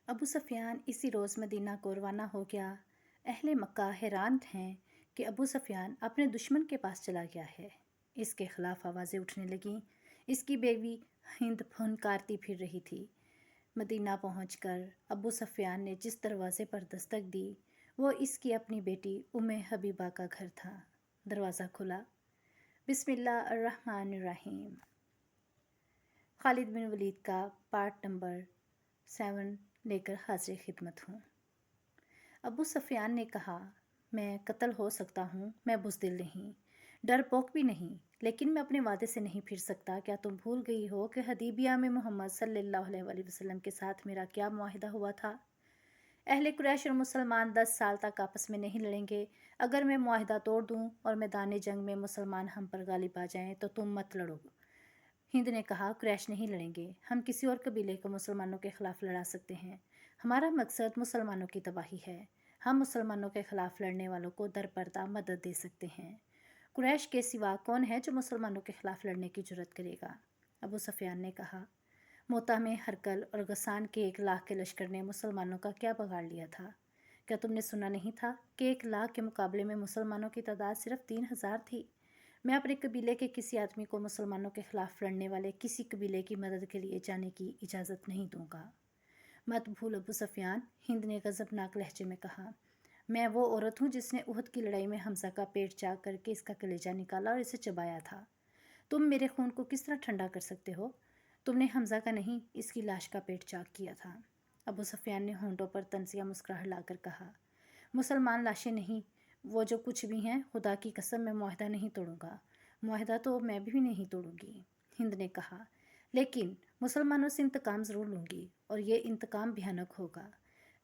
ابو سفیان اسی روز مدینہ کو روانہ ہو گیا۔ اہل مکہ حیران ہیں کہ ابو سفیان اپنے دشمن کے پاس چلا گیا ہے۔ اس کے خلاف آوازیں اٹھنے لگیں۔ اس کی بیوی ہند پھنکارتی پھر رہی تھی۔ مدینہ پہنچ کر ابو سفیان نے جس دروازے پر دستک دی وہ اس کی اپنی بیٹی ام حبیبہ کا گھر تھا۔ دروازہ کھلا۔ بسم اللہ الرحمن الرحیم۔ خالد بن ولید کا پارٹ نمبر 7 لے کر حاضر خدمت ہوں۔ ابو سفیان نے کہا، میں قتل ہو سکتا ہوں، میں بزدل نہیں، ڈرپوک بھی نہیں، لیکن میں اپنے وعدے سے نہیں پھر سکتا۔ کیا تم بھول گئی ہو کہ حدیبیہ میں محمد صلی اللہ علیہ وسلم کے ساتھ میرا کیا معاہدہ ہوا تھا؟ اہل قریش اور مسلمان 10 سال تک آپس میں نہیں لڑیں گے۔ اگر میں معاہدہ توڑ دوں اور میدان جنگ میں مسلمان ہم پر غالب آ جائیں تو تم مت لڑو۔ ہند نے کہا، قریش نہیں لڑیں گے، ہم کسی اور قبیلے کو مسلمانوں کے خلاف لڑا سکتے ہیں۔ ہمارا مقصد مسلمانوں کی تباہی ہے۔ ہم مسلمانوں کے خلاف لڑنے والوں کو در پردہ مدد دے سکتے ہیں۔ قریش کے سوا کون ہے جو مسلمانوں کے خلاف لڑنے کی جرأت کرے گا؟ ابو سفیان نے کہا، موتا میں ہرقل اور غسان کے 1,00,000 کے لشکر نے مسلمانوں کا کیا بگاڑ لیا تھا؟ کیا تم نے سنا نہیں تھا کہ 1,00,000 کے مقابلے میں مسلمانوں کی تعداد صرف 3,000 تھی؟ میں اپنے قبیلے کے کسی آدمی کو مسلمانوں کے خلاف لڑنے والے کسی قبیلے کی مدد کے لیے جانے کی اجازت نہیں دوں گا۔ مت بھول ابو سفیان، ہند نے غضبناک لہجے میں کہا، میں وہ عورت ہوں جس نے احد کی لڑائی میں حمزہ کا پیٹ چاک کر کے اس کا کلیجہ نکالا اور اسے چبایا تھا۔ تم میرے خون کو کس طرح ٹھنڈا کر سکتے ہو؟ تم نے حمزہ کا نہیں، اس کی لاش کا پیٹ چاک کیا تھا۔ ابو سفیان نے ہونٹوں پر طنزیہ مسکراہٹ لا کر کہا، مسلمان لاشیں نہیں، وہ جو کچھ بھی ہیں، خدا کی قسم میں معاہدہ نہیں توڑوں گا۔ معاہدہ تو میں بھی نہیں توڑوں گی، ہند نے کہا، لیکن مسلمانوں سے انتقام ضرور لوں گی، اور یہ انتقام بھیانک ہوگا۔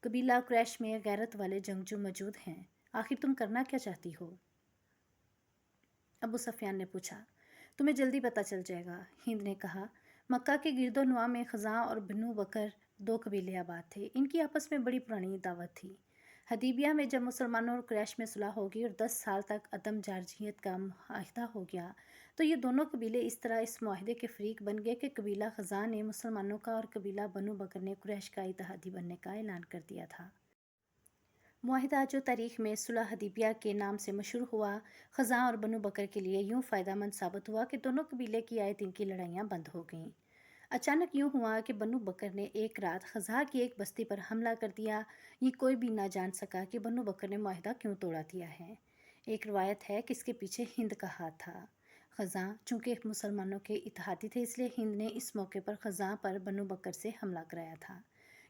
قبیلہ قریش میں غیرت والے جنگجو موجود ہیں، آخر تم کرنا کیا چاہتی ہو؟ ابو سفیان نے پوچھا۔ تمہیں جلدی پتہ چل جائے گا، ہند نے کہا۔ مکہ کے گرد و نواح میں خزاں اور بنو بکر 2 قبیلے آباد تھے۔ ان کی آپس میں بڑی پرانی دعوت تھی۔ حدیبیہ میں جب مسلمانوں اور قریش میں صلح ہوگی اور 10 سال تک عدم جارحیت کا معاہدہ ہو گیا تو یہ دونوں قبیلے اس طرح اس معاہدے کے فریق بن گئے کہ قبیلہ خزاں نے مسلمانوں کا اور قبیلہ بنو بکر نے قریش کا اتحادی بننے کا اعلان کر دیا تھا۔ معاہدہ جو تاریخ میں صلح حدیبیہ کے نام سے مشہور ہوا، خزاں اور بنو بکر کے لیے یوں فائدہ مند ثابت ہوا کہ دونوں قبیلے کی آئے دن کی لڑائیاں بند ہو گئیں۔ اچانک یوں ہوا کہ بنو بکر نے ایک رات خزاں کی ایک بستی پر حملہ کر دیا۔ یہ کوئی بھی نہ جان سکا کہ بنو بکر نے معاہدہ کیوں توڑا دیا ہے۔ ایک روایت ہے کہ اس کے پیچھے ہند کا ہاتھ تھا۔ خزاں چونکہ مسلمانوں کے اتحادی تھے، اس لیے ہند نے اس موقع پر خزاں پر بنو بکر سے حملہ کرایا تھا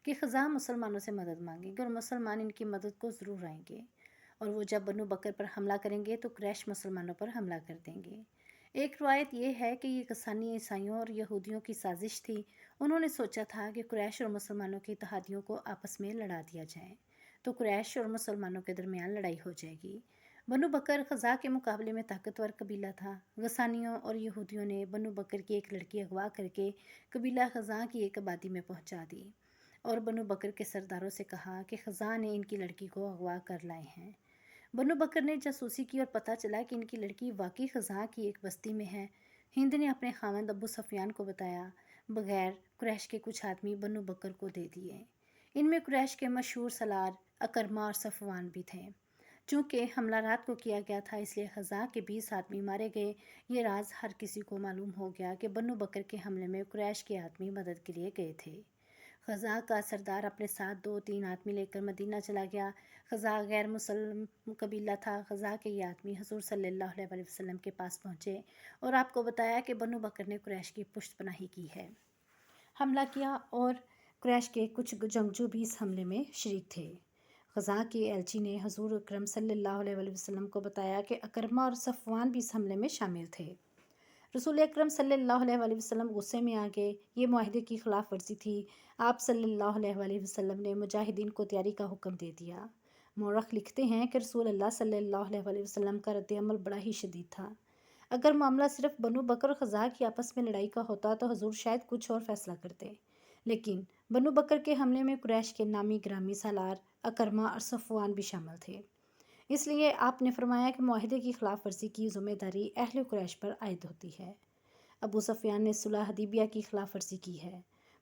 کہ خزاں مسلمانوں سے مدد مانگیں گے اور مسلمان ان کی مدد کو ضرور آئیں گے، اور وہ جب بنو بکر پر حملہ کریں گے تو قریش مسلمانوں پر حملہ کر دیں گے۔ ایک روایت یہ ہے کہ یہ غسانی عیسائیوں اور یہودیوں کی سازش تھی۔ انہوں نے سوچا تھا کہ قریش اور مسلمانوں کے اتحادیوں کو آپس میں لڑا دیا جائے تو قریش اور مسلمانوں کے درمیان لڑائی ہو جائے گی۔ بنو بکر خزاں کے مقابلے میں طاقتور قبیلہ تھا۔ غسانیوں اور یہودیوں نے بنو بکر کی ایک لڑکی اغوا کر کے قبیلہ خزاں کی ایک آبادی میں پہنچا دی اور بنو بکر کے سرداروں سے کہا کہ خزاں نے ان کی لڑکی کو اغوا کر لائے ہیں۔ بنو بکر نے جاسوسی کی اور پتہ چلا کہ ان کی لڑکی واقعی خزاں کی ایک بستی میں ہے۔ ہند نے اپنے خاوند ابو سفیان کو بتایا، بغیر قریش کے کچھ آدمی بنو بکر کو دے دیے۔ ان میں قریش کے مشہور سالار اکرمہ اور صفوان بھی تھے۔ چونکہ حملہ رات کو کیا گیا تھا، اس لیے خزاں کے 20 آدمی مارے گئے۔ یہ راز ہر کسی کو معلوم ہو گیا کہ بنو بکر کے حملے میں قریش کے آدمی مدد کے لیے گئے تھے۔ خزاں کا سردار اپنے ساتھ 2-3 آدمی لے کر مدینہ چلا گیا۔ خزاں غیر مسلم قبیلہ تھا۔ خزاں کے یہ آدمی حضور صلی اللہ علیہ وسلم کے پاس پہنچے اور آپ کو بتایا کہ بنو بکر نے قریش کی پشت پناہی کی ہے، حملہ کیا، اور قریش کے کچھ جنگجو بھی اس حملے میں شریک تھے۔ خزاں کے ایلچی نے حضور اکرم صلی اللہ علیہ وسلم کو بتایا کہ اکرمہ اور صفوان بھی اس حملے میں شامل تھے۔ رسول اکرم صلی اللہ علیہ وسلم غصے میں آ گئے۔ یہ معاہدے کی خلاف ورزی تھی۔ آپ صلی اللہ علیہ وسلم نے مجاہدین کو تیاری کا حکم دے دیا۔ مورخ لکھتے ہیں کہ رسول اللہ صلی اللہ علیہ وسلم کا رد عمل بڑا ہی شدید تھا۔ اگر معاملہ صرف بنو بکر اور خزاں کی آپس میں لڑائی کا ہوتا تو حضور شاید کچھ اور فیصلہ کرتے، لیکن بنو بکر کے حملے میں قریش کے نامی گرامی سالار اکرمہ اور صفوان بھی شامل تھے۔ اس لیے آپ نے فرمایا کہ معاہدے کی خلاف ورزی کی ذمہ داری اہل قریش پر عائد ہوتی ہے۔ ابو سفیان نے صلح حدیبیہ کی خلاف ورزی کی ہے۔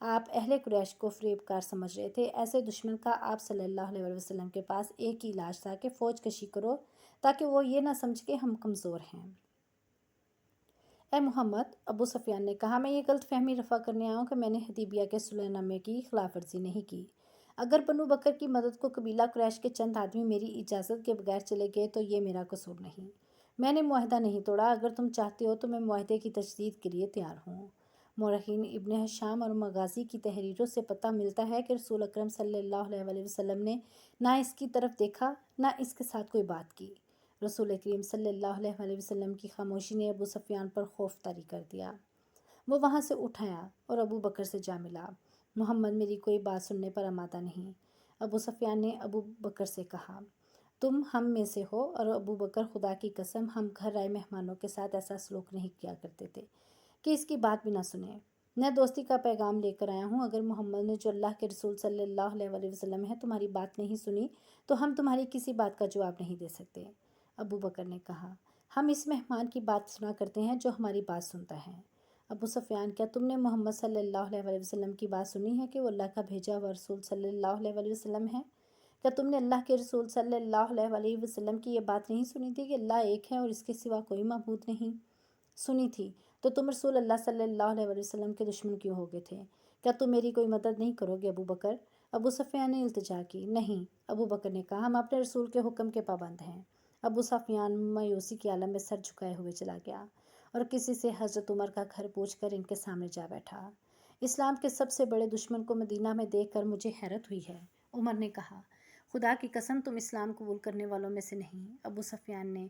آپ اہل قریش کو فریب کار سمجھ رہے تھے۔ ایسے دشمن کا آپ صلی اللہ علیہ وسلم کے پاس ایک ہی علاج تھا کہ فوج کشی کرو تاکہ وہ یہ نہ سمجھ کہ ہم کمزور ہیں۔ اے محمد، ابو سفیان نے کہا، میں یہ غلط فہمی رفع کرنے آیا ہوں کہ میں نے حدیبیہ کے صلح نامے کی خلاف ورزی نہیں کی۔ اگر بنو بکر کی مدد کو قبیلہ قریش کے چند آدمی میری اجازت کے بغیر چلے گئے تو یہ میرا قصور نہیں۔ میں نے معاہدہ نہیں توڑا۔ اگر تم چاہتے ہو تو میں معاہدے کی تجدید کے لیے تیار ہوں۔ مورخین ابن ہشام اور مغازی کی تحریروں سے پتہ ملتا ہے کہ رسول اکرم صلی اللہ علیہ وسلم نے نہ اس کی طرف دیکھا نہ اس کے ساتھ کوئی بات کی۔ رسول کریم صلی اللہ علیہ وسلم کی خاموشی نے ابو سفیان پر خوف طاری کر دیا۔ وہ وہاں سے اٹھ آیا اور ابو بکر سے جا ملا۔ محمد میری کوئی بات سننے پر آمادہ نہیں۔ ابو سفیان نے ابو بکر سے کہا، تم ہم میں سے ہو؟ اور ابو بکر، خدا کی قسم ہم گھر آئے مہمانوں کے ساتھ ایسا سلوک نہیں کیا کرتے تھے کہ اس کی بات بھی نہ سنیں۔ میں دوستی کا پیغام لے کر آیا ہوں۔ اگر محمد نے جو اللہ کے رسول صلی اللہ علیہ وسلم ہے تمہاری بات نہیں سنی تو ہم تمہاری کسی بات کا جواب نہیں دے سکتے۔ ابو بکر نے کہا، ہم اس مہمان کی بات سنا کرتے ہیں جو ہماری بات سنتا ہے۔ ابو سفیان، کیا تم نے محمد صلی اللہ علیہ وسلم کی بات سنی ہے کہ وہ اللہ کا بھیجا ہوا رسول صلی اللہ علیہ وسلم ہے؟ کیا تم نے اللہ کے رسول صلی اللہ علیہ وسلم کی یہ بات نہیں سنی تھی کہ اللہ ایک ہے اور اس کے سوا کوئی معبود نہیں؟ سنی تھی۔ تو تم رسول اللہ صلی اللہ علیہ وسلم کے دشمن کیوں ہو گئے تھے؟ کیا تم میری کوئی مدد نہیں کرو گے ابو بکر؟ ابو سفیان نے التجا کی۔ نہیں۔ ابو بکر نے کہا، ہم اپنے رسول کے حکم کے پابند ہیں۔ ابو سفیان مایوسی کے عالم میں سر جھکائے ہوئے چلا گیا اور کسی سے حضرت عمر کا گھر پوچھ کر ان کے سامنے جا بیٹھا۔ اسلام کے سب سے بڑے دشمن کو مدینہ میں دیکھ کر مجھے حیرت ہوئی ہے۔ عمر نے کہا، خدا کی قسم تم اسلام قبول کرنے والوں میں سے نہیں۔ ابو سفیان نے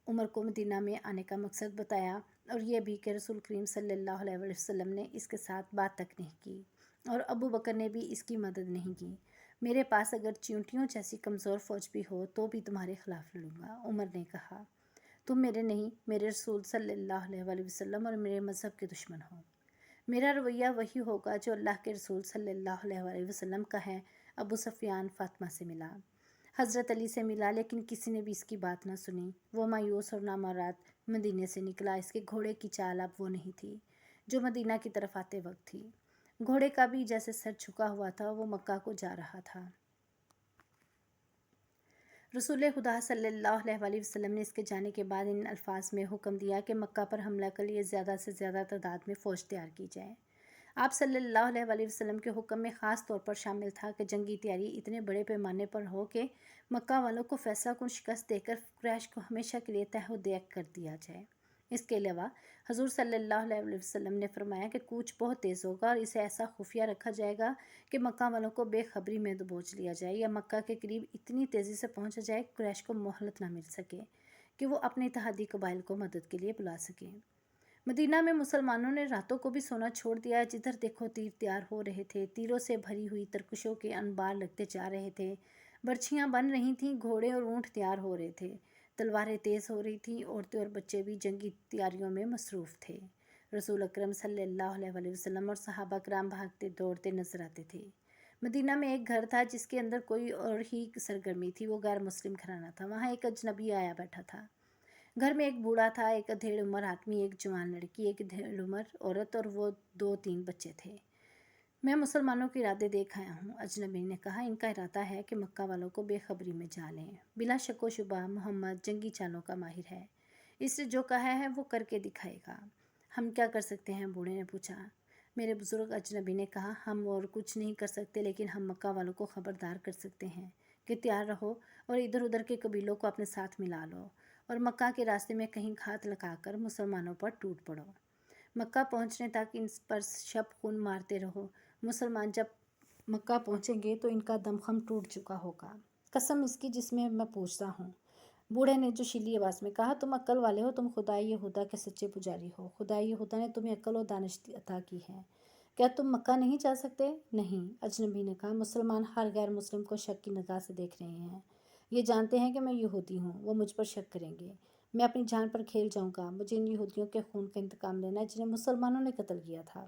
عمر کو مدینہ میں آنے کا مقصد بتایا اور یہ بھی کہ رسول کریم صلی اللہ علیہ وسلم نے اس کے ساتھ بات تک نہیں کی اور ابو بکر نے بھی اس کی مدد نہیں کی۔ میرے پاس اگر چیونٹیوں جیسی کمزور فوج بھی ہو تو بھی تمہارے خلاف لڑوں گا۔ عمر نے کہا، تم میرے نہیں، میرے رسول صلی اللہ علیہ وسلم اور میرے مذہب کے دشمن ہو۔ میرا رویہ وہی ہوگا جو اللہ کے رسول صلی اللہ علیہ وسلم کا ہے۔ ابو سفیان فاطمہ سے ملا، حضرت علی سے ملا، لیکن کسی نے بھی اس کی بات نہ سنی۔ وہ مایوس اور نامراد مدینے سے نکلا۔ اس کے گھوڑے کی چال اب وہ نہیں تھی جو مدینہ کی طرف آتے وقت تھی۔ گھوڑے کا بھی جیسے سر جھکا ہوا تھا، وہ مکہ کو جا رہا تھا۔ رسول خدا صلی اللہ علیہ وسلم نے اس کے جانے کے بعد ان الفاظ میں حکم دیا کہ مکہ پر حملہ کے لیے زیادہ سے زیادہ تعداد میں فوج تیار کی جائے۔ آپ صلی اللہ علیہ وسلم کے حکم میں خاص طور پر شامل تھا کہ جنگی تیاری اتنے بڑے پیمانے پر ہو کہ مکہ والوں کو فیصلہ کن شکست دے کر قریش کو ہمیشہ کے لیے تہہ و دیگ کر دیا جائے۔ اس کے علاوہ حضور صلی اللہ علیہ وسلم نے فرمایا کہ کوچ بہت تیز ہوگا اور اسے ایسا خفیہ رکھا جائے گا کہ مکہ والوں کو بے خبری میں دبوچ لیا جائے یا مکہ کے قریب اتنی تیزی سے پہنچا جائے کہ قریش کو مہلت نہ مل سکے کہ وہ اپنے اتحادی قبائل کو مدد کے لیے بلا سکیں۔ مدینہ میں مسلمانوں نے راتوں کو بھی سونا چھوڑ دیا۔ جدھر دیکھو تیر تیار ہو رہے تھے، تیروں سے بھری ہوئی ترکشوں کے انبار لگتے جا رہے تھے، برچھیاں بن رہی تھیں، گھوڑے اور اونٹ تیار ہو رہے تھے، تلواریں تیز ہو رہی تھیں، عورتیں اور بچے بھی جنگی تیاریوں میں مصروف تھے۔ رسول اکرم صلی اللہ علیہ وسلم اور صحابہ کرام بھاگتے دوڑتے نظر آتے تھے۔ مدینہ میں ایک گھر تھا جس کے اندر کوئی اور ہی سرگرمی تھی، وہ غیر مسلم گھرانہ تھا۔ وہاں ایک اجنبی آیا بیٹھا تھا۔ گھر میں ایک بوڑھا تھا، ایک ادھیڑ عمر آدمی، ایک جوان لڑکی، ایک ادھیڑ عمر عورت اور وہ 2-3 بچے تھے۔ میں مسلمانوں کے ارادے دیکھ آیا ہوں، اجنبی نے کہا۔ ان کا ارادہ ہے کہ مکہ والوں کو بے خبری میں جا لیں۔ بلا شک و شبہ محمد جنگی چالوں کا ماہر ہے، اس سے جو کہا ہے وہ کر کے دکھائے گا۔ ہم کیا کر سکتے ہیں؟ بوڑھے نے پوچھا۔ میرے بزرگ، اجنبی نے کہا، ہم اور کچھ نہیں کر سکتے، لیکن ہم مکہ والوں کو خبردار کر سکتے ہیں کہ تیار رہو اور ادھر ادھر کے قبیلوں کو اپنے ساتھ ملا لو اور مکہ کے راستے میں کہیں گھات لگا کر مسلمانوں پر ٹوٹ پڑو۔ مکہ پہنچنے تک ان پر شب خون مارتے رہو۔ مسلمان جب مکہ پہنچیں گے تو ان کا دمخم ٹوٹ چکا ہوگا، قسم اس کی جس میں میں پوچھتا ہوں۔ بوڑھے نے جوشیلی آواز میں کہا، تم عقل والے ہو، تم خدائے یہودا کے سچے پجاری ہو۔ خدائے یہودا نے تمہیں عقل و دانش عطا کی ہے، کیا تم مکہ نہیں جا سکتے؟ نہیں، اجنبی نے کہا۔ مسلمان ہر غیر مسلم کو شک کی نگاہ سے دیکھ رہے ہیں، یہ جانتے ہیں کہ میں یہودی ہوں، وہ مجھ پر شک کریں گے، میں اپنی جان پر کھیل جاؤں گا۔ مجھے ان یہودیوں کے خون کا انتقام لینا ہے جنہیں مسلمانوں نے قتل کیا تھا۔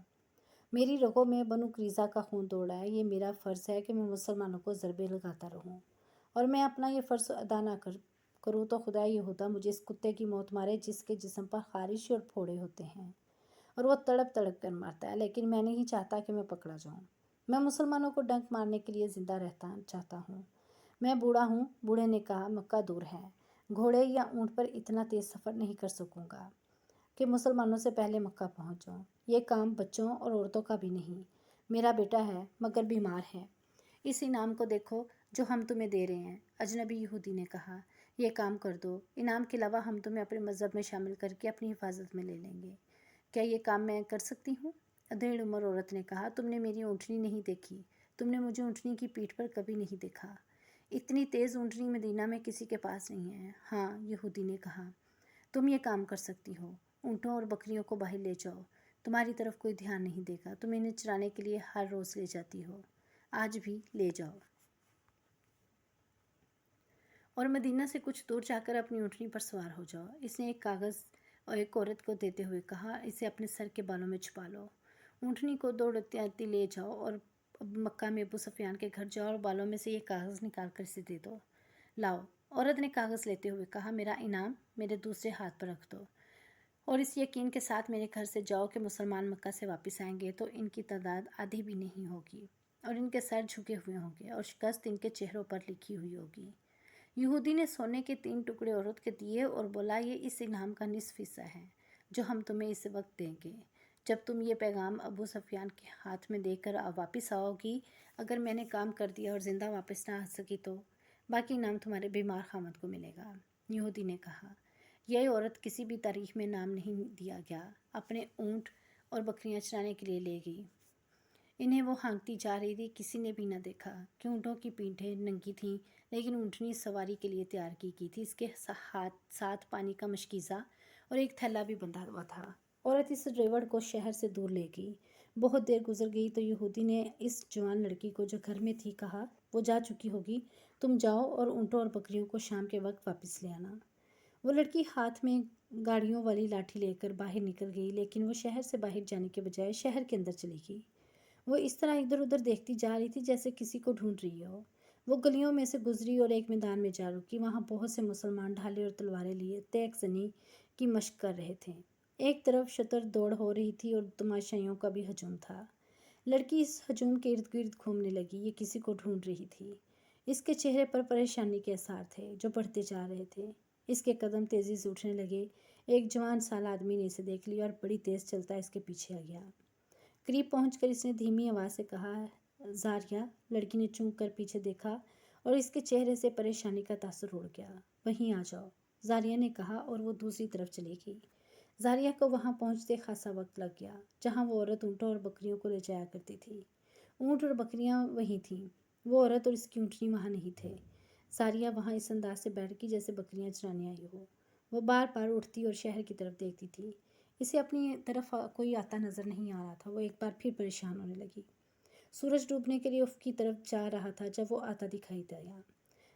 میری رگوں میں بنو قریظہ کا خون دوڑ رہا ہے، یہ میرا فرض ہے کہ میں مسلمانوں کو ضربے لگاتا رہوں، اور میں اپنا یہ فرض ادا نہ کروں تو خدا یہودا مجھے اس کتے کی موت مارے جس کے جسم پر خارش اور پھوڑے ہوتے ہیں۔ اور وہ تڑپ تڑپ کر مرتا ہے، لیکن میں نہیں چاہتا کہ میں پکڑا جاؤں۔ میں مسلمانوں کو ڈنک مارنے کے لیے زندہ رہتا چاہتا ہوں۔ میں بوڑھا ہوں، بوڑھے نے کہا، مکہ دور ہے، گھوڑے یا اونٹ پر اتنا تیز سفر نہیں کر سکوں گا کہ مسلمانوں سے پہلے مکہ پہنچ جاؤں۔ یہ کام بچوں اور عورتوں کا بھی نہیں۔ میرا بیٹا ہے مگر بیمار ہے۔ اس انعام کو دیکھو جو ہم تمہیں دے رہے ہیں، اجنبی یہودی نے کہا۔ یہ کام کر دو، انعام کے علاوہ ہم تمہیں اپنے مذہب میں شامل کر کے اپنی حفاظت میں لے لیں گے۔ کیا یہ کام میں کر سکتی ہوں؟ ادھیڑ عمر عورت نے کہا، تم نے میری اونٹنی نہیں دیکھی، تم نے مجھے اونٹنی کی پیٹھ پر کبھی نہیں دیکھا۔ اتنی تیز اونٹنی مدینہ میں کسی کے پاس نہیں ہے۔ ہاں، یہودی نے کہا، تم یہ کام کر سکتی ہو۔ اونٹوں اور بکریوں کو باہر لے جاؤ، تمہاری طرف کوئی دھیان نہیں دے گا، تم انہیں چرانے کے لیے ہر روز لے جاتی ہو، آج بھی لے جاؤ۔ اور مدینہ سے کچھ دور جا کر اپنی اونٹنی پر سوار ہو جاؤ۔ اس نے ایک کاغذ اور ایک عورت کو دیتے ہوئے کہا، اسے اپنے سر کے بالوں میں چھپا لو۔ اونٹنی کو دوڑتی لے جاؤ اور مکہ میں ابو سفیان کے گھر جاؤ اور بالوں میں سے یہ کاغذ نکال کر اسے دے دو۔ لاؤ، عورت نے کاغذ لیتے ہوئے کہا، میرا انعام میرے دوسرے ہاتھ پر رکھ دو، اور اس یقین کے ساتھ میرے گھر سے جاؤ کہ مسلمان مکہ سے واپس آئیں گے تو ان کی تعداد آدھی بھی نہیں ہوگی، اور ان کے سر جھکے ہوئے ہوں گے اور شکست ان کے چہروں پر لکھی ہوئی ہوگی۔ یہودی نے سونے کے 3 ٹکڑے عورت کے دیے اور بولا، یہ اس انعام کا نصف حصہ ہے جو ہم تمہیں اس وقت دیں گے جب تم یہ پیغام ابو سفیان کے ہاتھ میں دے کر واپس آؤ گی۔ اگر میں نے کام کر دیا اور زندہ واپس نہ آ سکی تو باقی انعام تمہارے بیمار خامد کو ملے گا۔ یہودی نے کہا، یہ عورت کسی بھی تاریخ میں نام نہیں دیا گیا، اپنے اونٹ اور بکریاں چرانے کے لیے لے گئی۔ انہیں وہ ہانکتی جا رہی تھی، کسی نے بھی نہ دیکھا کہ اونٹوں کی پیٹھیں ننگی تھیں، لیکن اونٹنی سواری کے لیے تیار کی گئی تھی۔ اس کے ساتھ پانی کا مشکیزہ اور ایک تھیلا بھی بندھا ہوا تھا۔ عورت اس ریوڑ کو شہر سے دور لے گئی۔ بہت دیر گزر گئی تو یہودی نے اس جوان لڑکی کو جو گھر میں تھی کہا، وہ جا چکی ہوگی، تم جاؤ اور اونٹوں اور بکریوں کو شام کے وقت واپس لے آنا۔ وہ لڑکی ہاتھ میں گاڑیوں والی لاٹھی لے کر باہر نکل گئی، لیکن وہ شہر سے باہر جانے کے بجائے شہر کے اندر چلی گئی۔ وہ اس طرح ادھر ادھر دیکھتی جا رہی تھی جیسے کسی کو ڈھونڈ رہی ہو۔ وہ گلیوں میں سے گزری اور ایک میدان میں جا رکی۔ وہاں بہت سے مسلمان ڈھالے اور تلواریں لیے تیغ زنی کی مشق کر رہے تھے۔ ایک طرف شتر دوڑ ہو رہی تھی اور تماشائیوں کا بھی ہجوم تھا۔ لڑکی اس ہجوم کے ارد گرد گھومنے لگی، یہ کسی کو ڈھونڈ رہی تھی۔ اس کے چہرے پر پریشانی کے آثار تھے جو بڑھتے جا رہے تھے۔ اس کے قدم تیزی سے اٹھنے لگے۔ ایک جوان سال آدمی نے اسے دیکھ لیا اور بڑی تیز چلتا اس کے پیچھے آ گیا۔ قریب پہنچ کر اس نے دھیمی آواز سے کہا، زاریہ۔ لڑکی نے چونک کر پیچھے دیکھا اور اس کے چہرے سے پریشانی کا تاثر اڑ گیا۔ وہیں آ جاؤ، زاریہ نے کہا اور وہ دوسری طرف چلی گئی۔ زاریہ کو وہاں پہنچتے خاصا وقت لگ گیا جہاں وہ عورت اونٹوں اور بکریوں کو لے جایا کرتی تھی۔ اونٹ اور بکریاں وہیں تھیں، وہ عورت اور اس کی اونٹنی وہاں نہیں تھے۔ زاریہ وہاں اس انداز سے بیٹھ گئی جیسے بکریاں چرانے آئی ہو۔ وہ بار بار اٹھتی اور شہر کی طرف دیکھتی تھی۔ اسے اپنی طرف کوئی آتا نظر نہیں آ رہا تھا۔ وہ ایک بار پھر پریشان ہونے لگی۔ سورج ڈوبنے کے لیے افق کی طرف جا رہا تھا جب وہ آتا دکھائی دیا۔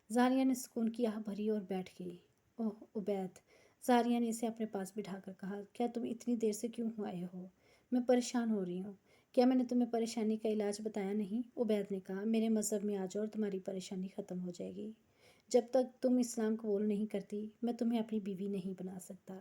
زاریہ نے سکون کی آہ بھری اور بیٹھ گئی۔ اوہ عبید، زاریہ نے اسے اپنے پاس بٹھا کر کہا، کیا تم اتنی دیر سے کیوں آئے ہو؟ میں پریشان ہو رہی ہوں۔ کیا میں نے تمہیں پریشانی کا علاج بتایا نہیں؟ عبید نے کہا، میرے مذہب میں آ جاؤ اور تمہاری پریشانی ختم ہو جائے گی۔ جب تک تم اسلام قبول نہیں کرتی، میں تمہیں اپنی بیوی نہیں بنا سکتا۔